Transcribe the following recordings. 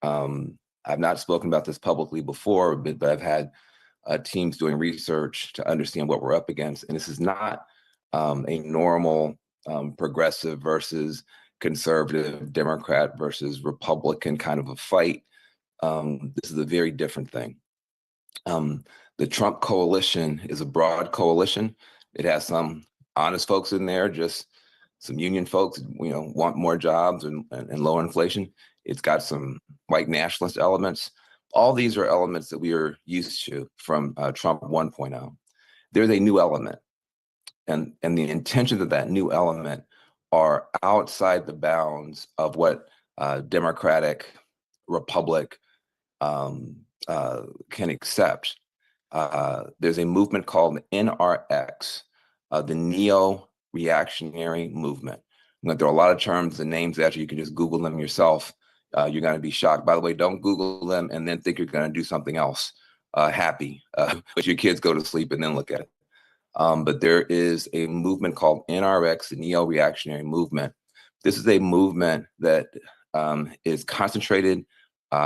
I've not spoken about this publicly before, but I've had teams doing research to understand what we're up against. And this is not a normal progressive versus conservative, Democrat versus Republican kind of a fight. This is a very different thing. The Trump coalition is a broad coalition. It has some honest folks in there, just some union folks, want more jobs and lower inflation. It's got some white nationalist elements. All these are elements that we are used to from Trump 1.0. There's a new element, and the intentions of that new element are outside the bounds of what Democratic Republic can accept. There's a movement called NRX, the neo-reactionary movement. I'm going to throw a lot of terms and names at you. You can just Google them yourself. You're going to be shocked. By the way, don't Google them and then think you're going to do something else happy. But your kids go to sleep and then look at it. But there is a movement called NRX, the neo-reactionary movement. This is a movement that is concentrated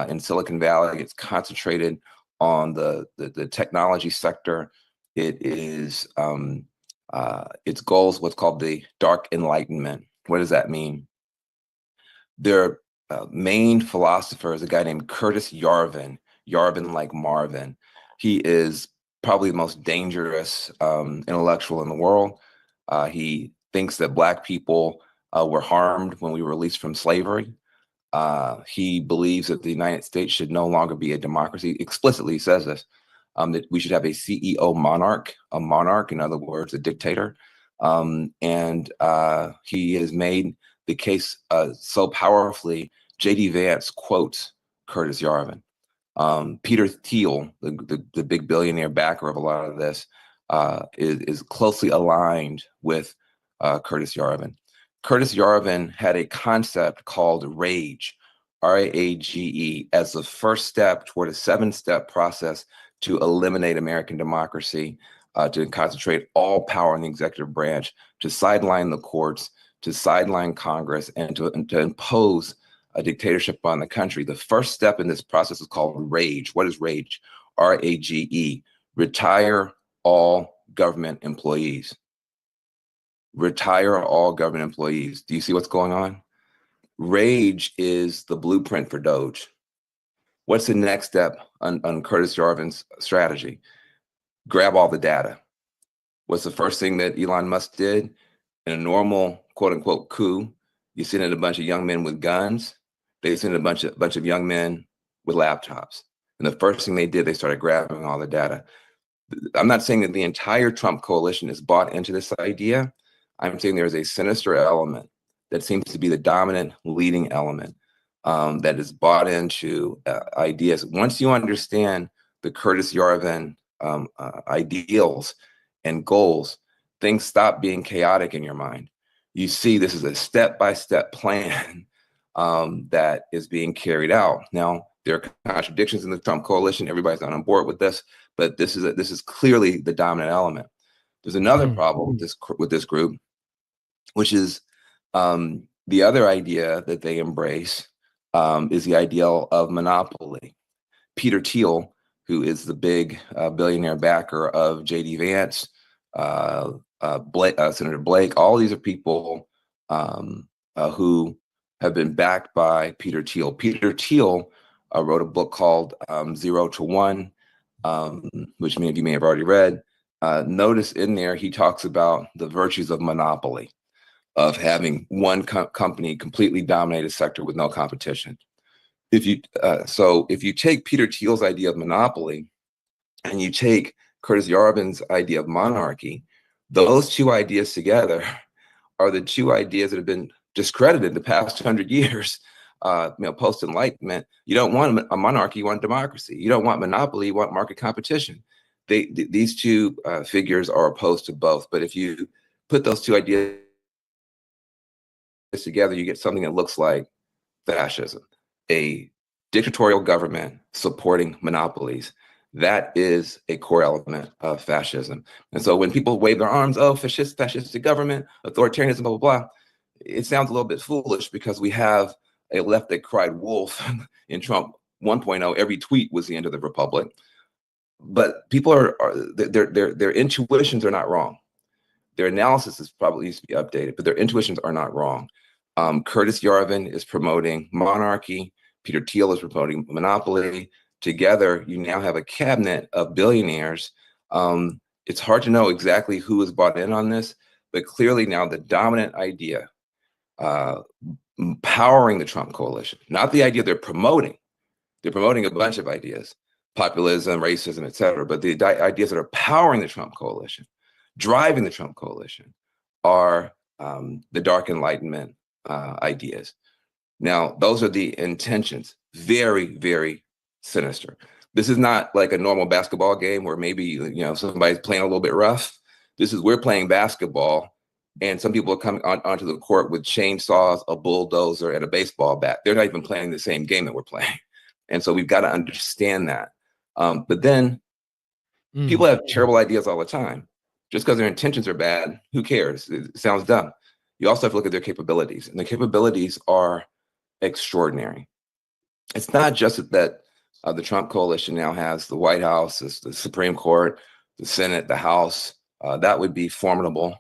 in Silicon Valley. It's concentrated on the technology sector. It is its goals what's called the dark enlightenment. What does that mean? Their main philosopher is a guy named Curtis Yarvin like Marvin. He is probably the most dangerous intellectual in the world. He thinks that Black people were harmed when we were released from slavery. He believes that the United States should no longer be a democracy. Explicitly says this, that we should have a CEO monarch, in other words, a dictator. And he has made the case so powerfully. J.D. Vance quotes Curtis Yarvin. Peter Thiel, the big billionaire backer of a lot of this, is closely aligned with Curtis Yarvin. Curtis Yarvin had a concept called RAGE, RAGE, as the first step toward a 7-step process to eliminate American democracy, to concentrate all power in the executive branch, to sideline the courts, to sideline Congress, and to impose a dictatorship on the country. The first step in this process is called RAGE. What is RAGE? RAGE, retire all government employees. Retire all government employees. Do you see what's going on? RAGE is the blueprint for Doge. What's the next step on Curtis Yarvin's strategy? Grab all the data. What's the first thing that Elon Musk did? In a normal, quote unquote, coup, you send in a bunch of young men with guns. They sent in a bunch of young men with laptops. And the first thing they did, they started grabbing all the data. I'm not saying that the entire Trump coalition is bought into this idea. I'm saying there's a sinister element that seems to be the dominant leading element that is bought into ideas. Once you understand the Curtis Yarvin ideals and goals, things stop being chaotic in your mind. You see this is a step-by-step plan that is being carried out. Now, there are contradictions in the Trump coalition. Everybody's not on board with this, but this is clearly the dominant element. There's another problem with this group, which is the other idea that they embrace is the ideal of monopoly. Peter Thiel, who is the big billionaire backer of J.D. Vance, Senator Blake, all these are people who have been backed by Peter Thiel. Peter Thiel wrote a book called 0 to 1, which many of you may have already read. Notice in there, he talks about the virtues of monopoly, of having one company completely dominate a sector with no competition. If you take Peter Thiel's idea of monopoly and you take Curtis Yarvin's idea of monarchy, those two ideas together are the two ideas that have been discredited the past 100 years. Post-enlightenment, you don't want a monarchy, you want democracy. You don't want monopoly, you want market competition. These two figures are opposed to both. But if you put those two ideas together, you get something that looks like fascism, a dictatorial government supporting monopolies. That is a core element of fascism. And so when people wave their arms, oh, fascistic government, authoritarianism, blah, blah, blah, it sounds a little bit foolish because we have a left that cried wolf in Trump 1.0. Every tweet was the end of the republic. But people their intuitions are not wrong. Their analysis is probably needs to be updated, but their intuitions are not wrong. Curtis Yarvin is promoting monarchy. Peter Thiel is promoting monopoly. Together, you now have a cabinet of billionaires. It's hard to know exactly who is bought in on this, but clearly now the dominant idea, powering the Trump coalition, not the idea they're promoting. They're promoting a bunch of ideas, populism, racism, et cetera, but the ideas that are powering the Trump coalition, driving the Trump coalition, are the dark enlightenment ideas. Now, those are the intentions. Very, very sinister. This is not like a normal basketball game where maybe somebody's playing a little bit rough. This is we're playing basketball, and some people are coming onto the court with chainsaws, a bulldozer, and a baseball bat. They're not even playing the same game that we're playing, and so we've got to understand that. But then people have terrible ideas all the time. Just because their intentions are bad, who cares? It sounds dumb. You also have to look at their capabilities, and the capabilities are extraordinary. It's not just that the Trump coalition now has the White House, the Supreme Court, the Senate, the House. That would be formidable.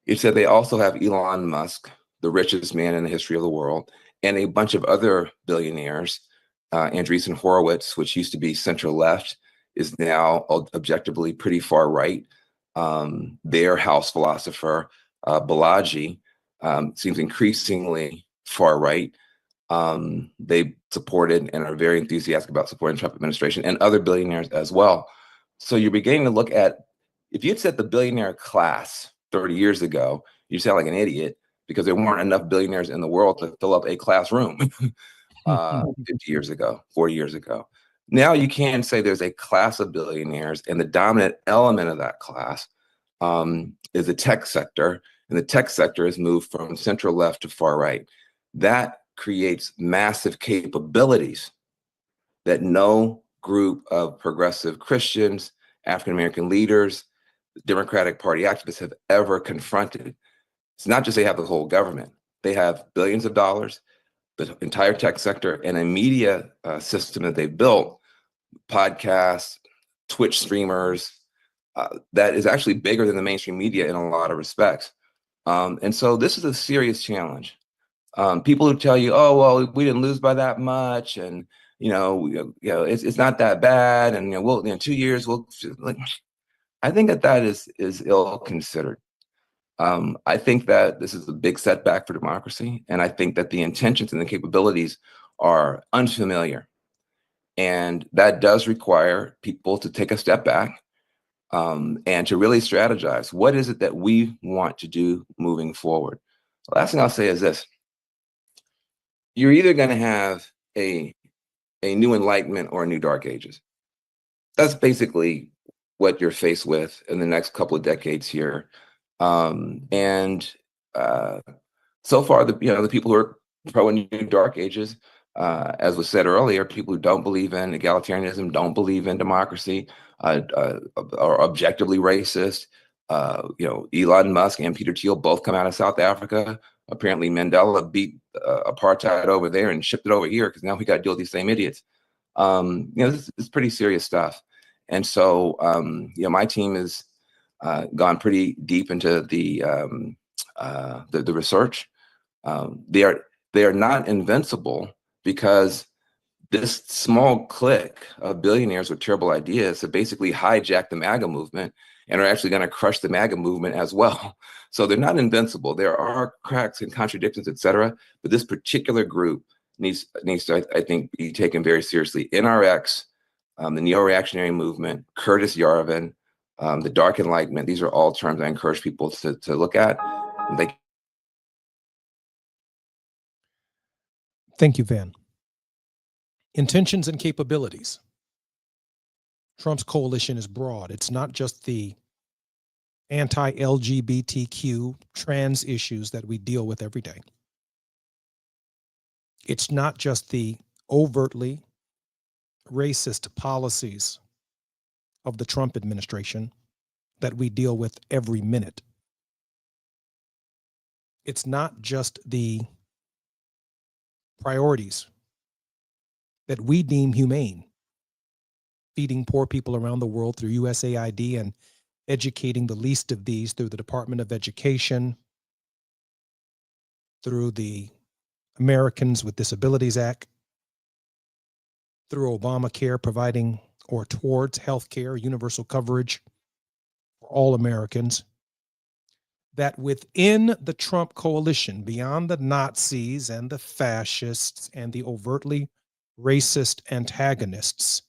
It's that they also have Elon Musk, the richest man in the history of the world, and a bunch of other billionaires. Andreessen Horowitz, which used to be center left, is now objectively pretty far right. Their House philosopher, Balaji, seems increasingly far right. They supported and are very enthusiastic about supporting the Trump administration and other billionaires as well. So you're beginning to look at, if you'd said the billionaire class 30 years ago, you sound like an idiot because there weren't enough billionaires in the world to fill up a classroom 50 years ago, 40 years ago. Now you can say there's a class of billionaires, and the dominant element of that class is the tech sector, and the tech sector has moved from center left to far right. That creates massive capabilities that no group of progressive Christians, African-American leaders, Democratic Party activists have ever confronted. It's not just they have the whole government. They have billions of dollars, the entire tech sector, and a media system that they've built, podcasts, Twitch streamers, that is actually bigger than the mainstream media in a lot of respects. And so this is a serious challenge. People who tell you, "Oh, well, we didn't lose by that much, and it's not that bad, and we'll in 2 years we'll," like, I think that is ill considered. I think that this is a big setback for democracy, and I think that the intentions and the capabilities are unfamiliar, and that does require people to take a step back and to really strategize. What is it that we want to do moving forward? The last thing I'll say is this. You're either going to have a new enlightenment or a new dark ages. That's basically what you're faced with in the next couple of decades here. And so far, the people who are pro new dark ages, as was said earlier, people who don't believe in egalitarianism, don't believe in democracy, are objectively racist. Elon Musk and Peter Thiel both come out of South Africa. Apparently, Mandela beat apartheid over there and shipped it over here because now we got to deal with these same idiots. This is pretty serious stuff. And so, my team has gone pretty deep into the research. They are not invincible because this small clique of billionaires with terrible ideas have basically hijacked the MAGA movement and are actually going to crush the MAGA movement as well. So they're not invincible. There are cracks and contradictions, et cetera, but this particular group needs to, I think, be taken very seriously. NRX, the neo-reactionary movement, Curtis Yarvin, the dark enlightenment, these are all terms I encourage people to look at. Thank you, Van. Intentions and capabilities. Trump's coalition is broad. It's not just the anti-LGBTQ trans issues that we deal with every day. It's not just the overtly racist policies of the Trump administration that we deal with every minute. It's not just the priorities that we deem humane, feeding poor people around the world through USAID and educating the least of these through the Department of Education, through the Americans with Disabilities Act, through Obamacare, providing or towards health care, universal coverage for all Americans, that within the Trump coalition, beyond the Nazis and the fascists and the overtly racist antagonists,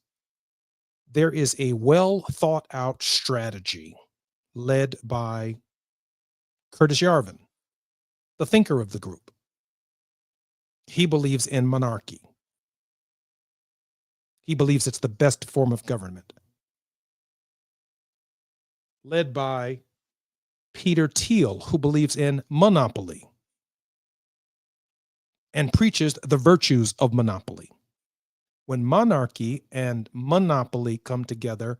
there is a well thought out strategy led by Curtis Yarvin, the thinker of the group. He believes in monarchy. He believes it's the best form of government. Led by Peter Thiel, who believes in monopoly and preaches the virtues of monopoly. When monarchy and monopoly come together,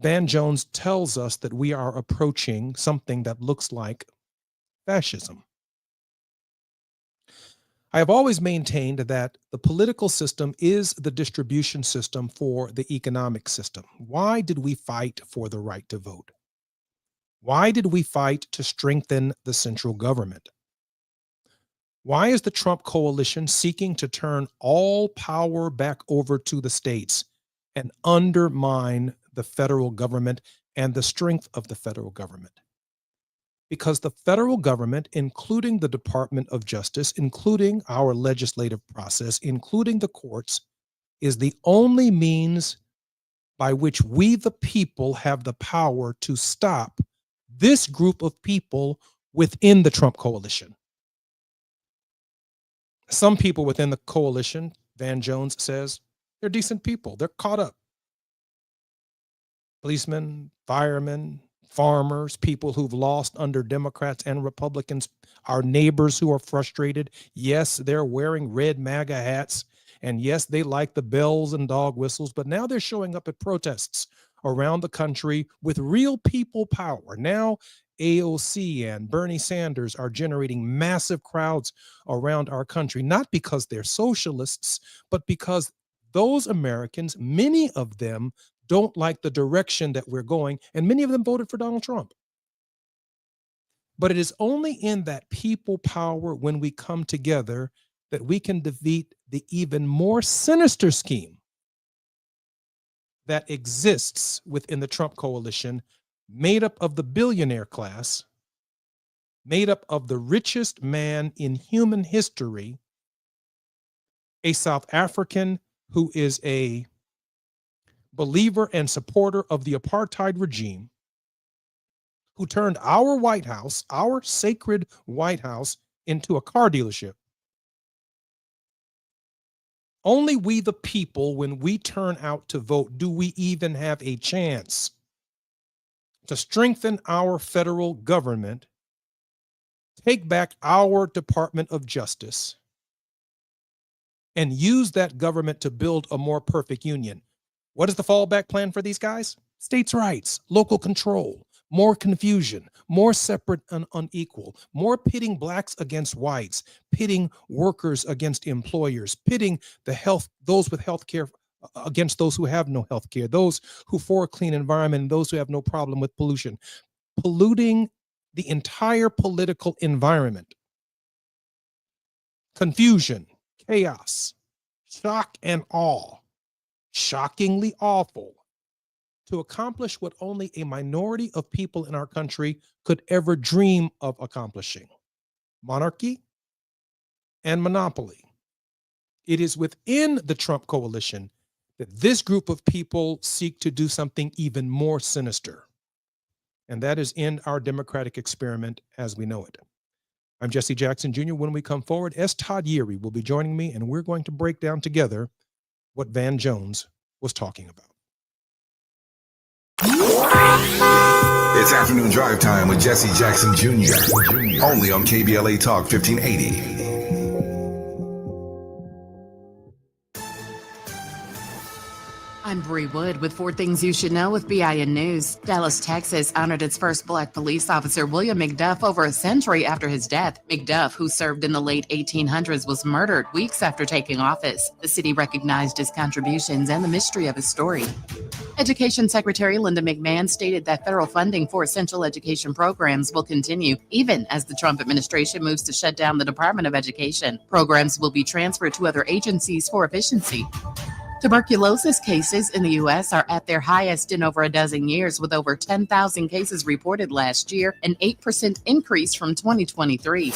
Van Jones tells us that we are approaching something that looks like fascism. I have always maintained that the political system is the distribution system for the economic system. Why did we fight for the right to vote? Why did we fight to strengthen the central government? Why is the Trump coalition seeking to turn all power back over to the states and undermine the federal government and the strength of the federal government? Because the federal government, including the Department of Justice, including our legislative process, including the courts, is the only means by which we, the people, have the power to stop this group of people within the Trump coalition. Some people within the coalition, Van Jones says, they're decent people. They're caught up. Policemen, firemen, farmers, people who've lost under Democrats and Republicans, our neighbors who are frustrated. Yes, they're wearing red MAGA hats. And yes, they like the bells and dog whistles, but now they're showing up at protests around the country with real people power. Now, AOC and Bernie Sanders are generating massive crowds around our country, not because they're socialists, but because those Americans, many of them, don't like the direction that we're going, and many of them voted for Donald Trump. But it is only in that people power, when we come together, that we can defeat the even more sinister scheme that exists within the Trump coalition, made up of the billionaire class, made up of the richest man in human history, a South African who is a believer and supporter of the apartheid regime, who turned our White House, our sacred White House, into a car dealership. Only we, the people, when we turn out to vote, do we even have a chance to strengthen our federal government, take back our Department of Justice, and use that government to build a more perfect union. What is the fallback plan for these guys? States' rights, local control, more confusion, more separate and unequal, more pitting blacks against whites, pitting workers against employers, pitting those with health care against those who have no health care, those who for a clean environment, and those who have no problem with pollution, polluting the entire political environment. Confusion, chaos, shock and awe, shockingly awful, to accomplish what only a minority of people in our country could ever dream of accomplishing: monarchy and monopoly. It is within the Trump coalition that this group of people seek to do something even more sinister, and that is end our democratic experiment as we know it. I'm Jesse Jackson Jr. When we come forward, S. Todd Yeary will be joining me, and we're going to break down together what Van Jones was talking about. It's afternoon drive time with Jesse Jackson Jr. Only on KBLA Talk 1580. I'm Bree Wood with 4 Things You Should Know with BIN News. Dallas, Texas honored its first Black police officer, William McDuff, over a century after his death. McDuff, who served in the late 1800s, was murdered weeks after taking office. The city recognized his contributions and the mystery of his story. Education Secretary Linda McMahon stated that federal funding for essential education programs will continue, even as the Trump administration moves to shut down the Department of Education. Programs will be transferred to other agencies for efficiency. Tuberculosis cases in the U.S. are at their highest in over a dozen years, with over 10,000 cases reported last year, an 8% increase from 2023.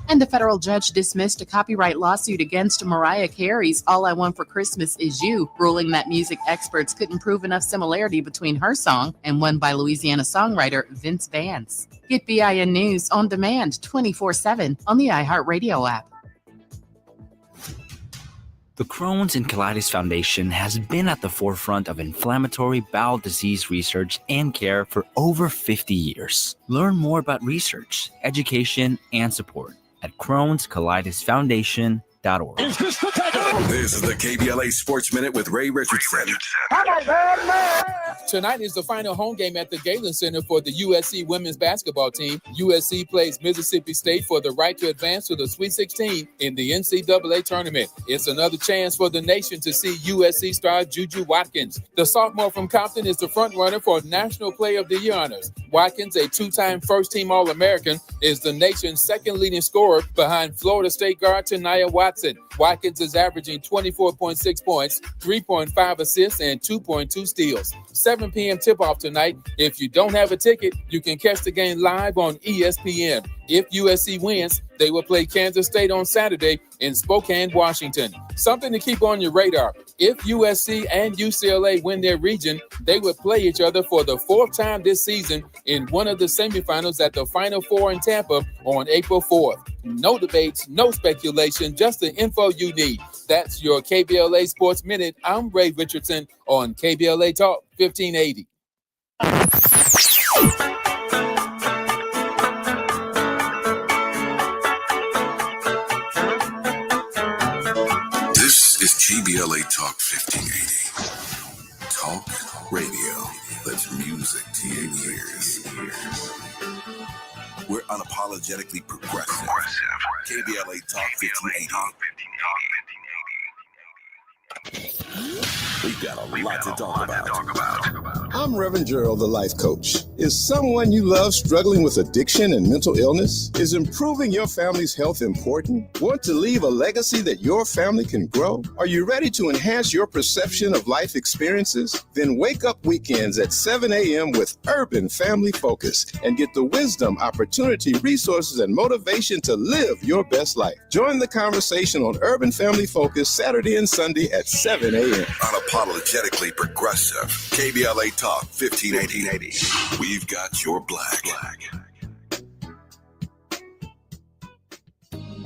And a federal judge dismissed a copyright lawsuit against Mariah Carey's All I Want for Christmas Is You, ruling that music experts couldn't prove enough similarity between her song and one by Louisiana songwriter Vince Vance. Get BIN News on demand 24/7 on the iHeartRadio app. The Crohn's and Colitis Foundation has been at the forefront of inflammatory bowel disease research and care for over 50 years. Learn more about research, education, and support at Crohn'sColitisFoundation.org. This is the KBLA Sports Minute with Ray Richardson. Tonight is the final home game at the Galen Center for the USC women's basketball team. USC plays Mississippi State for the right to advance to the Sweet 16 in the NCAA tournament. It's another chance for the nation to see USC star Juju Watkins. The sophomore from Compton is the front runner for National Player of the Year honors. Watkins, a 2-time first-team All-American, is the nation's second leading scorer behind Florida State guard Taniyah Watson. Watkins is averaging 24.6 points, 3.5 assists, and 2.2 steals. 7 p.m. tip-off tonight. If you don't have a ticket, you can catch the game live on ESPN. If USC wins, they will play Kansas State on Saturday in Spokane, Washington. Something to keep on your radar. If USC and UCLA win their region, they will play each other for the 4th time this season in one of the semifinals at the Final Four in Tampa on April 4th. No debates, no speculation, just the info you need. That's your KBLA Sports Minute. I'm Ray Richardson on KBLA Talk 1580. This is KBLA Talk 1580. Talk radio that's music to your ears. We're unapologetically progressive. KBLA Talk 1580. We've got a lot to talk about. I'm Reverend Gerald, the life coach. Is someone you love struggling with addiction and mental illness? Is improving your family's health important? Want to leave a legacy that your family can grow? Are you ready to enhance your perception of life experiences? Then wake up weekends at 7 a.m. with Urban Family Focus and get the wisdom, opportunity, resources, and motivation to live your best life. Join the conversation on Urban Family Focus Saturday and Sunday at 7 a.m. Unapologetically progressive. KBLA Talk 1580. We've got your black.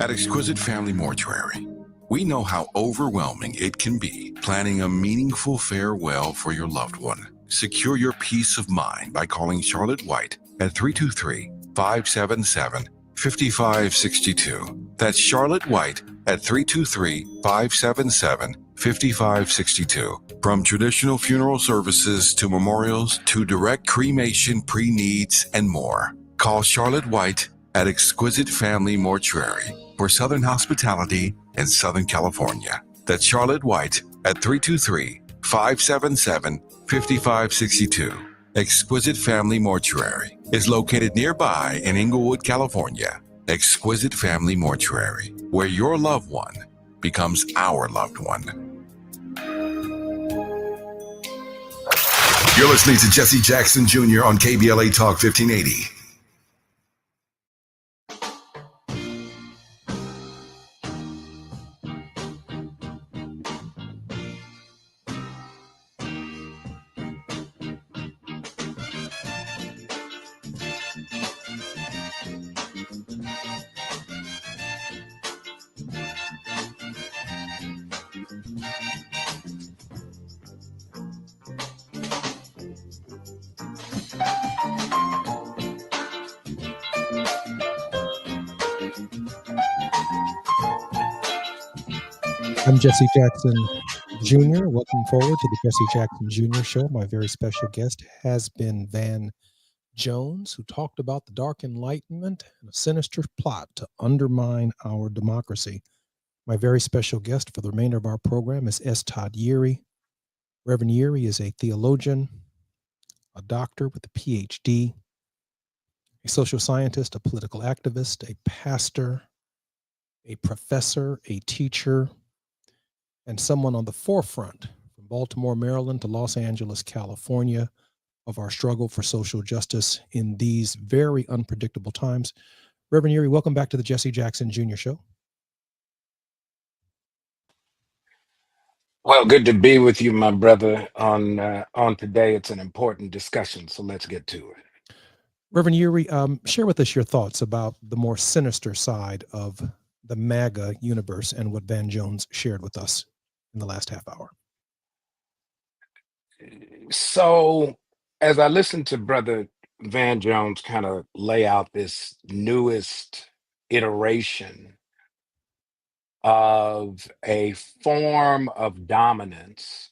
At Exquisite Family Mortuary, we know how overwhelming it can be planning a meaningful farewell for your loved one. Secure your peace of mind by calling Charlotte White at 323-577-5562. That's Charlotte White at 323-577-5562. From traditional funeral services to memorials to direct cremation, pre-needs, and more. Call Charlotte White at Exquisite Family Mortuary for Southern hospitality in Southern California. That's Charlotte White at 323-577-5562. Exquisite Family Mortuary is located nearby in Inglewood, California. Exquisite Family Mortuary, where your loved one becomes our loved one. You're listening to Jesse Jackson Jr. on KBLA Talk 1580. I'm Jesse Jackson Jr. Welcome forward to the Jesse Jackson Jr. Show. My very special guest has been Van Jones, who talked about the Dark Enlightenment and a sinister plot to undermine our democracy. My very special guest for the remainder of our program is S. Todd Yeary. Reverend Yeary is a theologian, a doctor with a PhD, a social scientist, a political activist, a pastor, a professor, a teacher, and someone on the forefront from Baltimore, Maryland to Los Angeles, California, of our struggle for social justice in these very unpredictable times. Reverend Yeary, welcome back to the Jesse Jackson Jr. Show. Well, good to be with you, my brother, on today. It's an important discussion, so let's get to it. Reverend Yeary, share with us your thoughts about the more sinister side of the MAGA universe and what Van Jones shared with us in the last half hour. So, as I listened to Brother Van Jones kind of lay out this newest iteration of a form of dominance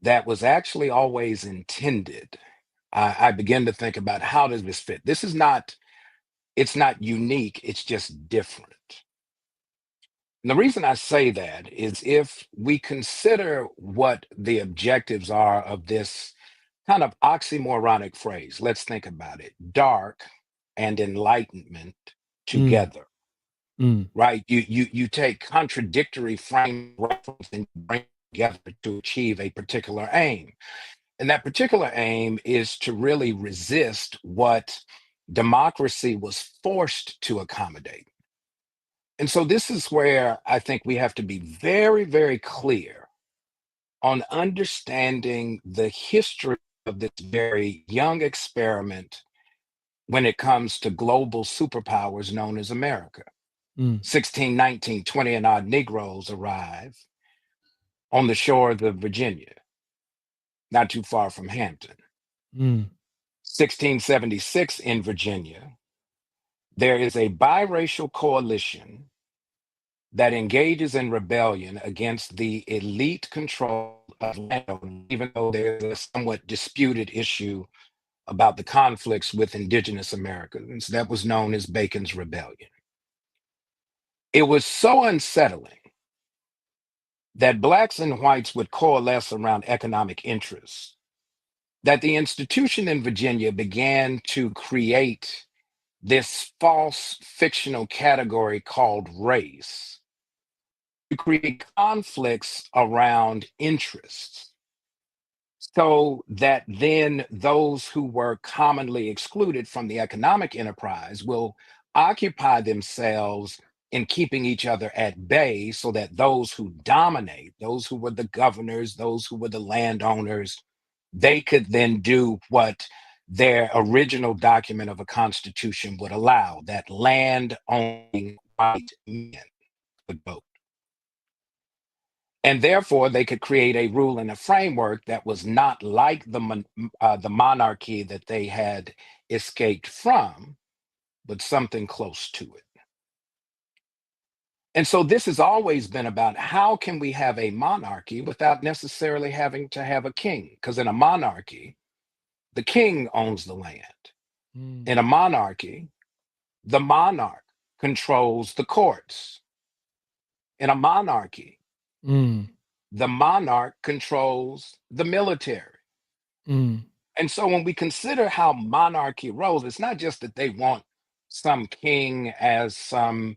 that was actually always intended, I began to think about, how does this fit? It's not unique, it's just different. And the reason I say that is, if we consider what the objectives are of this kind of oxymoronic phrase, let's think about it: dark and enlightenment together. Right? You take contradictory frame of reference and bring together to achieve a particular aim. And that particular aim is to really resist what democracy was forced to accommodate. And so this is where I think we have to be very, very clear on understanding the history of this very young experiment when it comes to global superpowers known as America. 1619, 20 and odd Negroes arrive on the shores of Virginia, not too far from Hampton. 1676 in Virginia, there is a biracial coalition that engages in rebellion against the elite control of land, even though there's a somewhat disputed issue about the conflicts with indigenous Americans. That was known as Bacon's Rebellion. It was so unsettling that blacks and whites would coalesce around economic interests that the institution in Virginia began to create this false fictional category called race to create conflicts around interests, so that then those who were commonly excluded from the economic enterprise will occupy themselves in keeping each other at bay, so that those who dominate, those who were the governors, those who were the landowners, they could then do what their original document of a constitution would allow, that land-owning white men could vote. And therefore, they could create a rule and a framework that was not like the monarchy that they had escaped from, but something close to it. And so this has always been about, how can we have a monarchy without necessarily having to have a king? Because in a monarchy, the king owns the land. In a monarchy, the monarch controls the courts. In a monarchy, the monarch controls the military. And so when we consider how monarchy rolls, it's not just that they want some king as some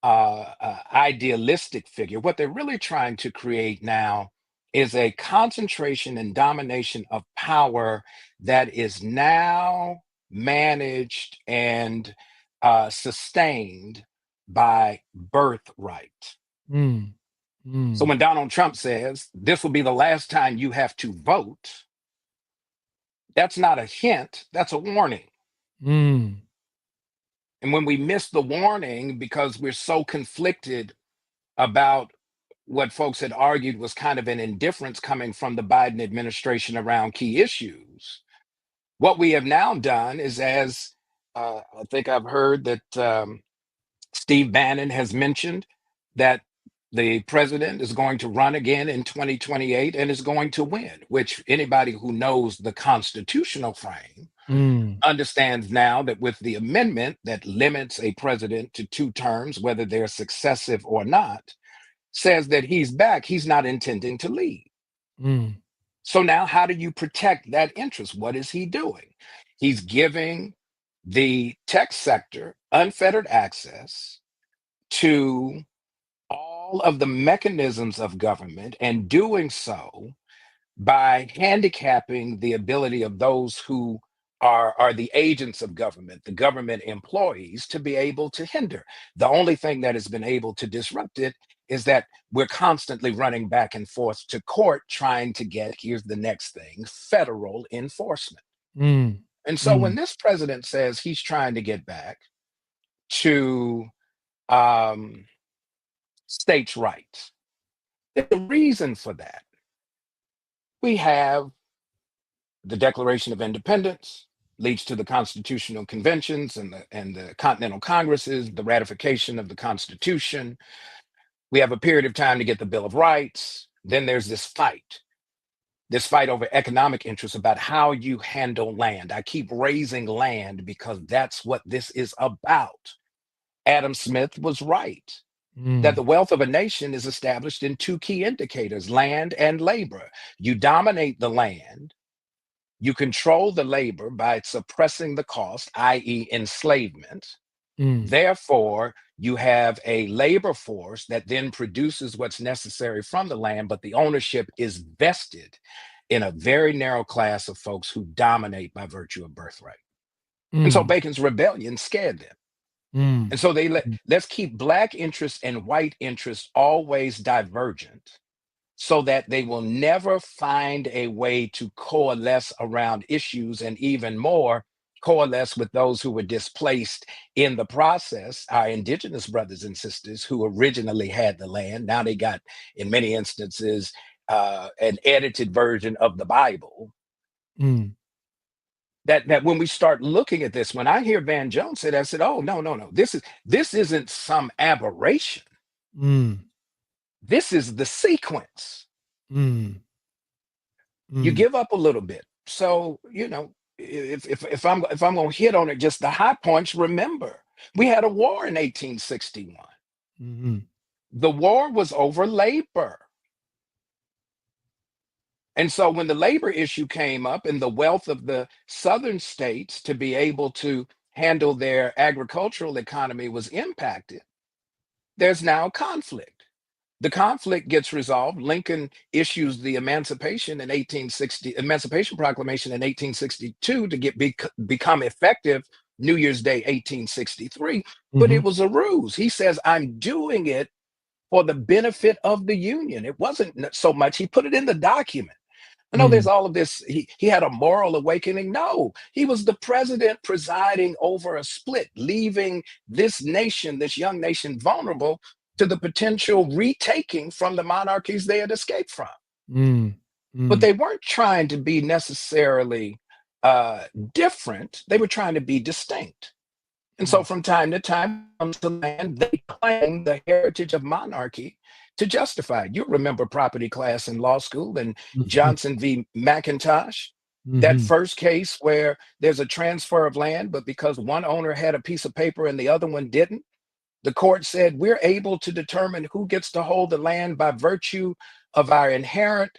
idealistic figure. What they're really trying to create now is a concentration and domination of power that is now managed and sustained by birthright. So when Donald Trump says this will be the last time you have to vote, that's not a hint, that's a warning. And when we miss the warning because we're so conflicted about what folks had argued was kind of an indifference coming from the Biden administration around key issues, what we have now done is, as I think I've heard that Steve Bannon has mentioned, that The president is going to run again in 2028 and is going to win, which anybody who knows the constitutional frame understands now that with the amendment that limits a president to 2 terms, whether they're successive or not, says that he's back, he's not intending to leave. So now how do you protect that interest? What is he doing? He's giving the tech sector unfettered access to all of the mechanisms of government, and doing so by handicapping the ability of those who are the agents of government, the government employees, to be able to hinder. The only thing that has been able to disrupt it is that we're constantly running back and forth to court trying to get, here's the next thing, federal enforcement. And so when this president says he's trying to get back to states' rights, there's a reason for that. We have the Declaration of Independence, leads to the constitutional conventions and the continental congresses, the ratification of the Constitution. We have a period of time to get the Bill of Rights. Then there's this fight over economic interests about how you handle land. I keep raising land because that's what this is about. Adam Smith was right that the wealth of a nation is established in 2 key indicators, land and labor. You dominate the land, you control the labor by suppressing the cost, i.e. enslavement. Therefore, you have a labor force that then produces what's necessary from the land, but the ownership is vested in a very narrow class of folks who dominate by virtue of birthright. And so Bacon's rebellion scared them. And so let's keep Black interests and white interests always divergent, so that they will never find a way to coalesce around issues, and even more, coalesce with those who were displaced in the process, our indigenous brothers and sisters who originally had the land. Now they got, in many instances, an edited version of the Bible. That when we start looking at this, when I hear Van Jones say that, I said, oh, no, this isn't some aberration. This is the sequence. You give up a little bit. So, you know, if I'm going to hit on it, just the high points, remember, we had a war in 1861. The war was over labor. And so when the labor issue came up and the wealth of the southern states to be able to handle their agricultural economy was impacted, there's now conflict. The conflict gets resolved. Lincoln issues the Emancipation Proclamation in 1862 to become effective New Year's Day, 1863. But it was a ruse. He says, I'm doing it for the benefit of the Union. It wasn't so much, he put it in the document. I know there's all of this, he had a moral awakening. No, he was the president presiding over a split, leaving this nation, this young nation, vulnerable to the potential retaking from the monarchies they had escaped from. But they weren't trying to be necessarily different. They were trying to be distinct. And so from time to time, comes to land, they claim the heritage of monarchy to justify it. You remember property class in law school and Johnson v. McIntosh, that first case where there's a transfer of land, but because one owner had a piece of paper and the other one didn't, the court said, we're able to determine who gets to hold the land by virtue of our inherent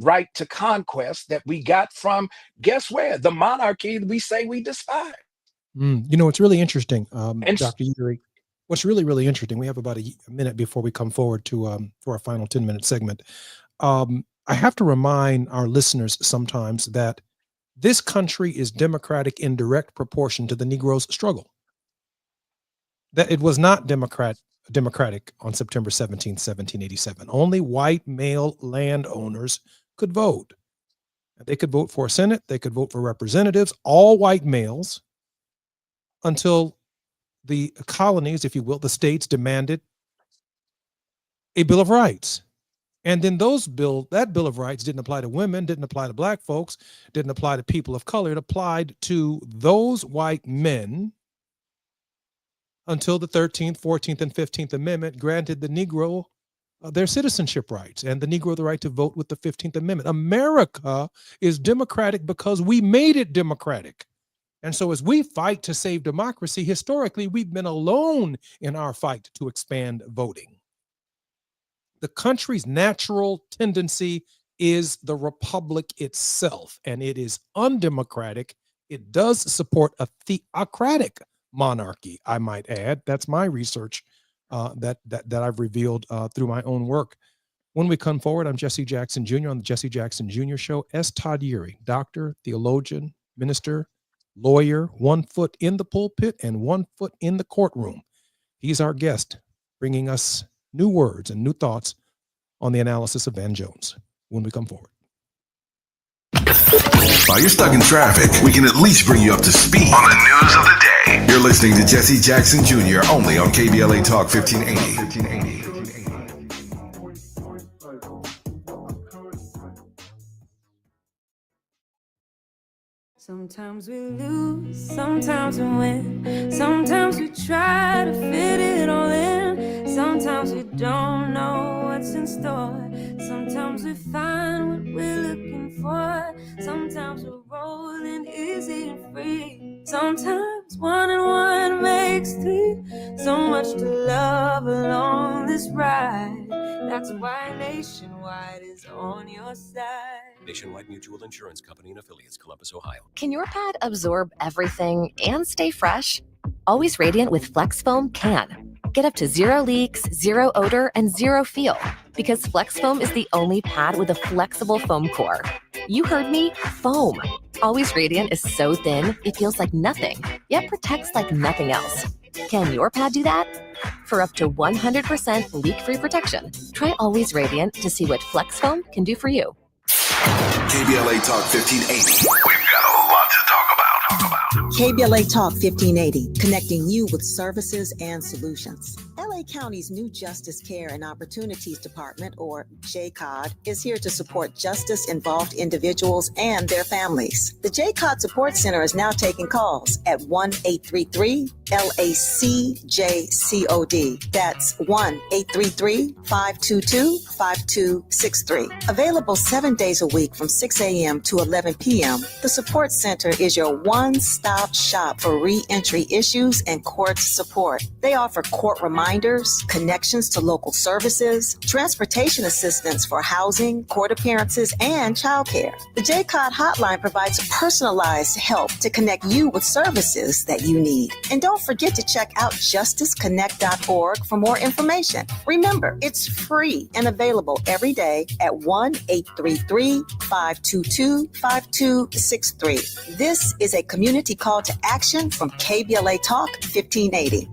right to conquest that we got from, guess where? The monarchy we say we despise. You know, it's really interesting, Dr. Uri. What's really, really interesting, we have about a minute before we come forward to our final 10-minute segment. I have to remind our listeners sometimes that this country is democratic in direct proportion to the Negro's struggle. That it was not democratic on September 17, 1787. Only white male landowners could vote. They could vote for a Senate, they could vote for representatives, all white males, until the colonies, if you will, the states demanded a Bill of Rights. And then that Bill of Rights didn't apply to women, didn't apply to Black folks, didn't apply to people of color. It applied to those white men until the 13th, 14th, and 15th Amendment granted the Negro their citizenship rights and the Negro the right to vote with the 15th Amendment. America is democratic because we made it democratic. And so as we fight to save democracy, historically, we've been alone in our fight to expand voting. The country's natural tendency is the republic itself, and it is undemocratic. It does support a theocratic monarchy, I might add. That's my research that I've revealed through my own work. When we come forward, I'm Jesse Jackson Jr. on the Jesse Jackson Jr. Show. S. Todd Yeary, doctor, theologian, minister, lawyer, 1 foot in the pulpit and 1 foot in the courtroom. He's our guest, bringing us new words and new thoughts on the analysis of Van Jones when we come forward. While you're stuck in traffic, we can at least bring you up to speed on the news of the day. You're listening to Jesse Jackson Jr. only on KBLA Talk 1580. Sometimes we lose, sometimes we win. Sometimes we try to fit it all in. Sometimes we don't know what's in store. Sometimes we find what we're looking for. Sometimes we're rolling easy and free. Sometimes 1 and 1 makes 3. So much to love along this ride. That's why Nationwide is on your side. Nationwide Mutual Insurance Company and Affiliates, Columbus, Ohio. Can your pad absorb everything and stay fresh? Always Radiant with Flex Foam can. Get up to 0 leaks, 0 odor, and 0 feel. Because Flex Foam is the only pad with a flexible foam core. You heard me, foam. Always Radiant is so thin, it feels like nothing, yet protects like nothing else. Can your pad do that? For up to 100% leak-free protection, try Always Radiant to see what Flex Foam can do for you. KBLA Talk 1580. We've got a lot to talk about. KBLA Talk 1580, connecting you with services and solutions. LA County's new Justice Care and Opportunities Department, or JCOD, is here to support justice-involved individuals and their families. The JCOD Support Center is now taking calls at 1-833-LACJCOD. That's 1-833-522-5263. Available 7 days a week from 6 a.m. to 11 p.m., the Support Center is your one-stop shop for re-entry issues and court support. They offer court reminders, connections to local services, transportation assistance for housing, court appearances, and childcare. The JCOD hotline provides personalized help to connect you with services that you need. And don't forget to check out justiceconnect.org for more information. Remember, it's free and available every day at 1-833-522-5263. This is a community call to action from KBLA Talk 1580.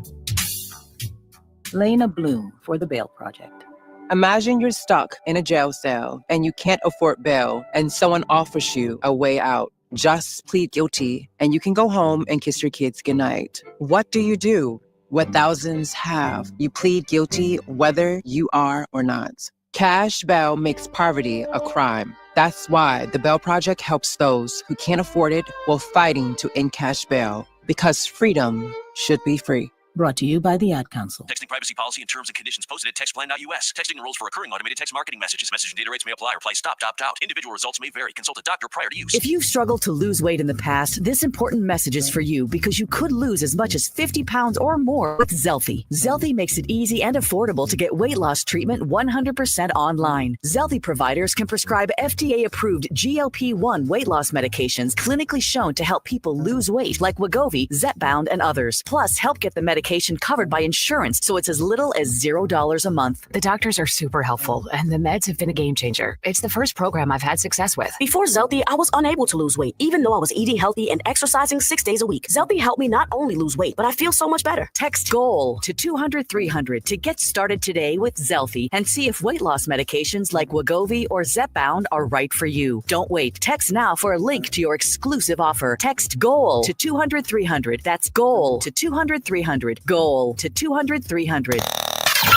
Lena Bloom for the Bail Project. Imagine you're stuck in a jail cell and you can't afford bail and someone offers you a way out. Just plead guilty and you can go home and kiss your kids goodnight. What do? What thousands have. You plead guilty whether you are or not. Cash bail makes poverty a crime. That's why the Bail Project helps those who can't afford it while fighting to end cash bail. Because freedom should be free. Brought to you by the Ad Council. Texting privacy policy and terms and conditions posted at textplan.us. Texting enrolls for recurring automated text marketing messages. Message and data rates may apply. Reply stop, opt out. Individual results may vary. Consult a doctor prior to use. If you've struggled to lose weight in the past, this important message is for you because you could lose as much as 50 pounds or more with Zelfie. Zelfie makes it easy and affordable to get weight loss treatment 100% online. Zelfie providers can prescribe FDA-approved GLP-1 weight loss medications clinically shown to help people lose weight like Wegovy, Zepbound, and others. Plus, help get the medication covered by insurance, so it's as little as $0 a month. The doctors are super helpful, and the meds have been a game changer. It's the first program I've had success with. Before Zelfie, I was unable to lose weight, even though I was eating healthy and exercising 6 days a week. Zelfie helped me not only lose weight, but I feel so much better. Text GOAL to 200-300 to get started today with Zelfie and see if weight loss medications like Wegovy or Zepbound are right for you. Don't wait. Text now for a link to your exclusive offer. Text GOAL to 200-300. That's GOAL to 200-300. GOAL to 200-300.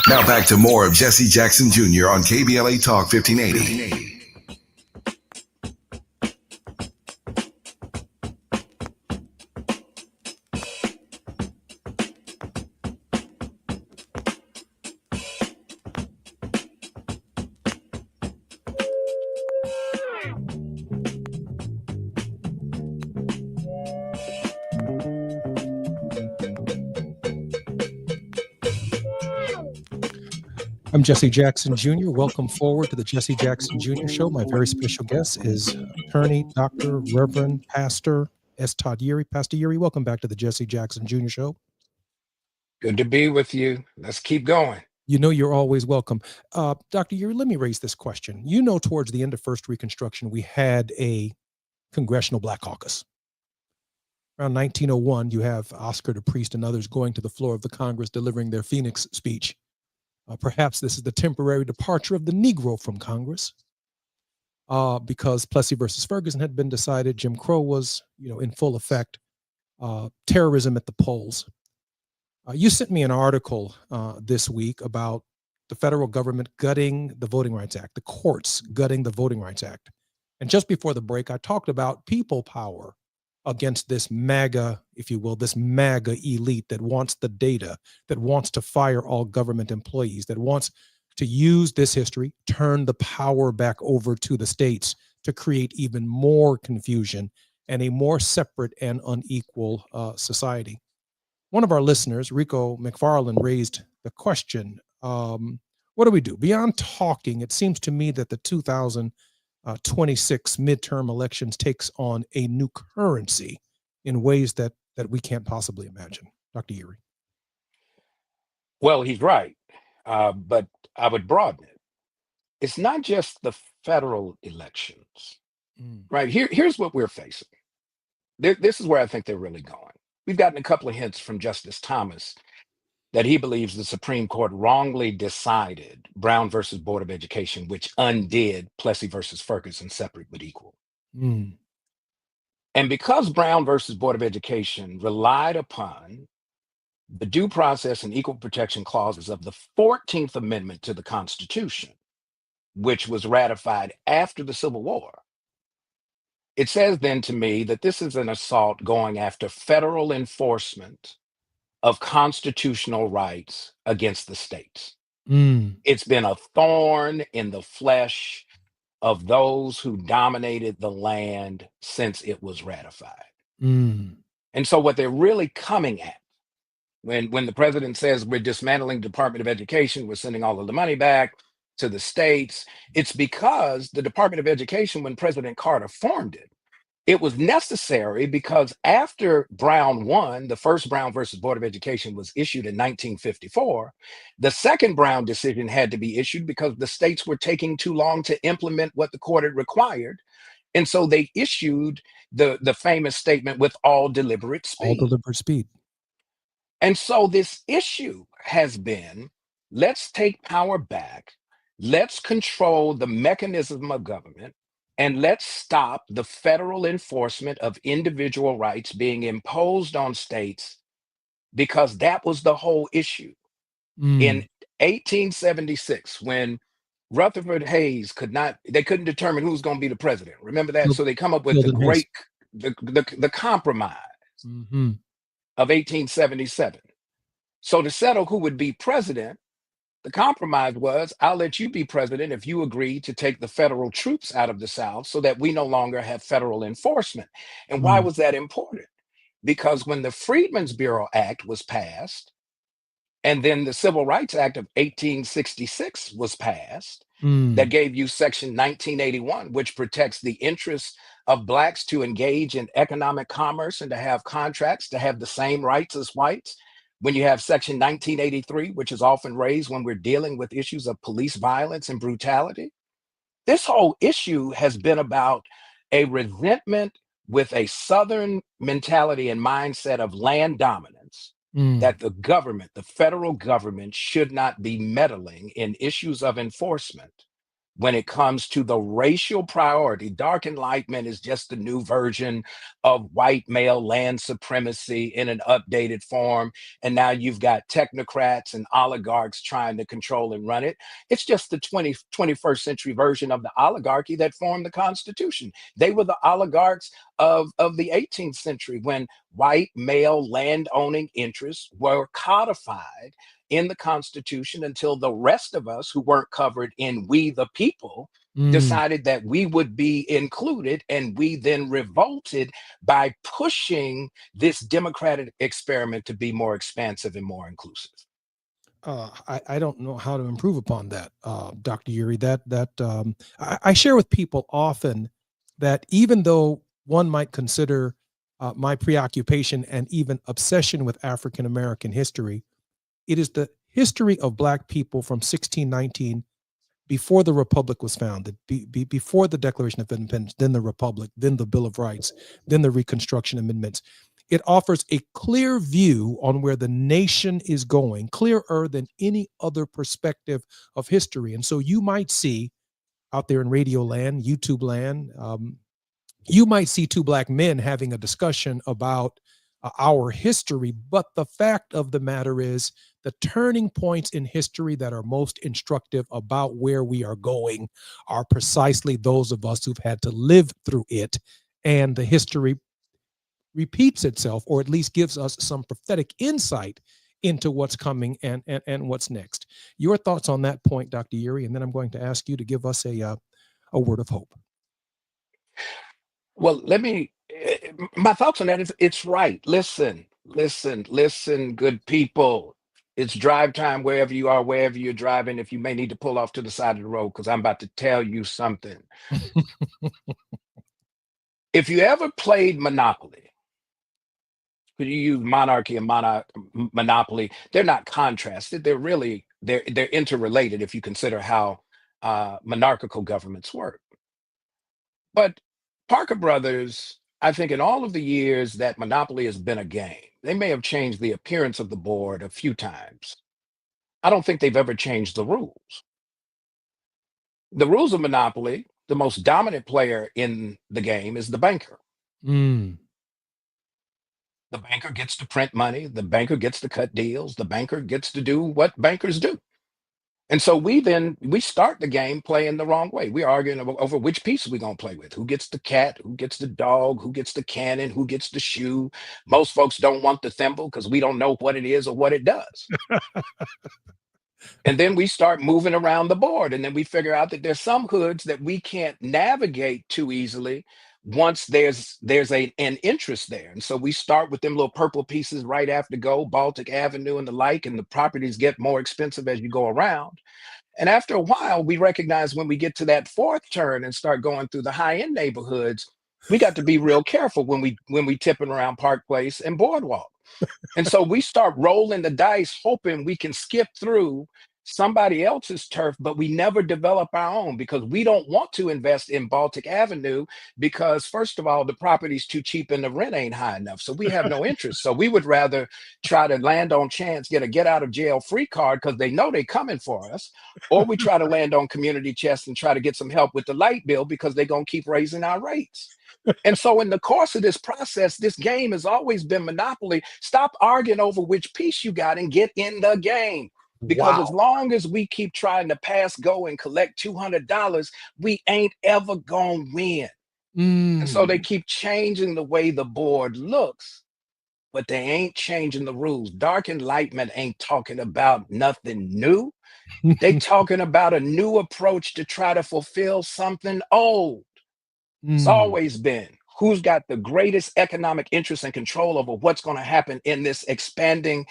Now back to more of Jesse Jackson Jr. on KBLA Talk 1580. I'm Jesse Jackson Jr. Welcome forward to the Jesse Jackson Jr. Show. My very special guest is attorney, Dr. Reverend Pastor S. Todd Yeary. Pastor Yeary, welcome back to the Jesse Jackson Jr. Show. Good to be with you. Let's keep going. You know you're always welcome. Dr. Yeary, let me raise this question. You know, towards the end of First Reconstruction, we had a Congressional Black Caucus. Around 1901, you have Oscar the Priest and others going to the floor of the Congress delivering their Phoenix speech. Perhaps this is the temporary departure of the Negro from Congress, because Plessy versus Ferguson had been decided. Jim Crow was, in full effect. Terrorism at the polls. You sent me an article this week about the federal government gutting the Voting Rights Act, the courts gutting the Voting Rights Act. And just before the break, I talked about people power against this MAGA, if you will, this MAGA elite that wants the data, that wants to fire all government employees, that wants to use this history, turn the power back over to the states to create even more confusion and a more separate and unequal society. One of our listeners, Rico McFarland, raised the question, what do we do? Beyond talking, it seems to me that the 2026 midterm elections takes on a new currency in ways that we can't possibly imagine. Dr. Yeary. Well, he's right, but I would broaden it. It's not just the federal elections, right? Here's what we're facing. This is where I think they're really going. We've gotten a couple of hints from Justice Thomas that he believes the Supreme Court wrongly decided Brown versus Board of Education, which undid Plessy versus Ferguson, separate but equal. And because Brown versus Board of Education relied upon the due process and equal protection clauses of the 14th Amendment to the Constitution, which was ratified after the Civil War, it says then to me that this is an assault going after federal enforcement of constitutional rights against the states. It's been a thorn in the flesh of those who dominated the land since it was ratified. And so what they're really coming at, when the president says we're dismantling the Department of Education, we're sending all of the money back to the states, it's because the Department of Education, when President Carter formed it, it was necessary because after Brown won, the first Brown versus Board of Education was issued in 1954. The second Brown decision had to be issued because the states were taking too long to implement what the court had required. And so they issued the famous statement, with all deliberate speed. All deliberate speed. And so this issue has been, let's take power back, let's control the mechanism of government, and let's stop the federal enforcement of individual rights being imposed on states, because that was the whole issue. In 1876, when Rutherford Hayes they couldn't determine who was going to be the president. Remember that? So they come up with the compromise of 1877. So to settle who would be president, the compromise was, I'll let you be president if you agree to take the federal troops out of the South so that we no longer have federal enforcement. And why was that important? Because when the Freedmen's Bureau Act was passed, and then the Civil Rights Act of 1866 was passed, that gave you Section 1981, which protects the interests of Blacks to engage in economic commerce and to have contracts, to have the same rights as whites. When you have Section 1983, which is often raised when we're dealing with issues of police violence and brutality. This whole issue has been about a resentment with a Southern mentality and mindset of land dominance, that the government, the federal government, should not be meddling in issues of enforcement when it comes to the racial priority. Dark enlightenment is just the new version of white male land supremacy in an updated form. And now you've got technocrats and oligarchs trying to control and run it. It's just the 21st century version of the oligarchy that formed the Constitution. They were the oligarchs of the 18th century, when white male land owning interests were codified in the Constitution, until the rest of us who weren't covered in We the People decided that we would be included, and we then revolted by pushing this democratic experiment to be more expansive and more inclusive. I don't know how to improve upon that, Dr. Uri. I share with people often that even though one might consider my preoccupation and even obsession with African American history, it is the history of Black people from 1619, before the Republic was founded, before the Declaration of Independence, then the Republic, then the Bill of Rights, then the Reconstruction Amendments. It offers a clear view on where the nation is going, clearer than any other perspective of history. And so you might see out there in radio land, YouTube land, you might see two Black men having a discussion about our history. But the fact of the matter is, the turning points in history that are most instructive about where we are going are precisely those of us who've had to live through it. And the history repeats itself, or at least gives us some prophetic insight into what's coming and what's next. Your thoughts on that point, Dr. Uri, and then I'm going to ask you to give us a word of hope. Well, my thoughts on that is it's right. Listen, good people. It's drive time wherever you are, wherever you're driving. If you may need to pull off to the side of the road, because I'm about to tell you something. If you ever played Monopoly, you use monarchy and monopoly, they're not contrasted. They're interrelated if you consider how monarchical governments work. But Parker Brothers, I think in all of the years that Monopoly has been a game, they may have changed the appearance of the board a few times. I don't think they've ever changed the rules. The rules of Monopoly, the most dominant player in the game is the banker. Mm. The banker gets to print money. The banker gets to cut deals. The banker gets to do what bankers do. And so we start the game playing the wrong way. We're arguing over which piece we're going to play with. Who gets the cat? Who gets the dog? Who gets the cannon? Who gets the shoe? Most folks don't want the thimble because we don't know what it is or what it does. And then we start moving around the board. And then we figure out that there's some hoods that we can't navigate too easily once there's an interest there. And so we start with them little purple pieces right after go, Baltic Avenue and the like, and the properties get more expensive as you go around. And after a while, we recognize when we get to that fourth turn and start going through the high-end neighborhoods, we got to be real careful when we tipping around Park Place and Boardwalk. And so we start rolling the dice, hoping we can skip through somebody else's turf, but we never develop our own because we don't want to invest in Baltic Avenue because, first of all, the property's too cheap and the rent ain't high enough. So we have no interest. So we would rather try to land on chance, get a get out of jail free card because they know they're coming for us, or we try to land on community chest and try to get some help with the light bill because they're going to keep raising our rates. And so in the course of this process, this game has always been Monopoly. Stop arguing over which piece you got and get in the game. Because as long as we keep trying to pass go and collect $200, we ain't ever gonna win. And so they keep changing the way the board looks, but they ain't changing the rules. Dark Enlightenment ain't talking about nothing new. They talking about a new approach to try to fulfill something old. It's always been who's got the greatest economic interest and control over what's going to happen in this expanding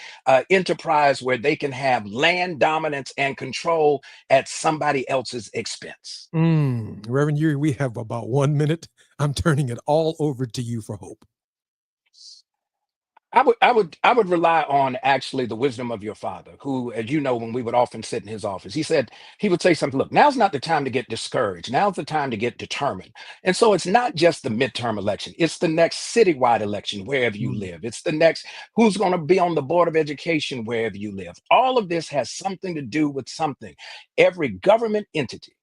enterprise where they can have land dominance and control at somebody else's expense. Reverend Uri, we have about 1 minute. I'm turning it all over to you for hope. I would rely on actually the wisdom of your father, who, as you know, when we would often sit in his office, he would say something, look, now's not the time to get discouraged. Now's the time to get determined. And so it's not just the midterm election. It's the next citywide election, wherever you live. It's the next, who's going to be on the Board of Education, wherever you live. All of this has something to do with something. Every government entity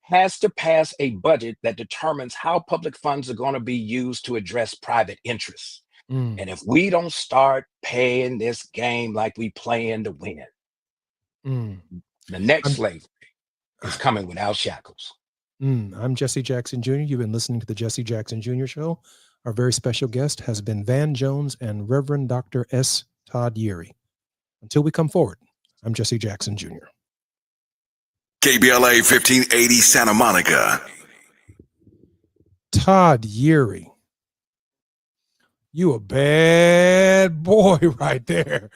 has to pass a budget that determines how public funds are going to be used to address private interests. And if we don't start paying this game like we playing to win, the next slavery is coming without shackles. I'm Jesse Jackson Jr. You've been listening to the Jesse Jackson Jr. Show. Our very special guest has been Van Jones and Reverend Dr. S. Todd Uri. Until we come forward, I'm Jesse Jackson Jr. KBLA 1580 Santa Monica. Todd Uri. You a bad boy right there.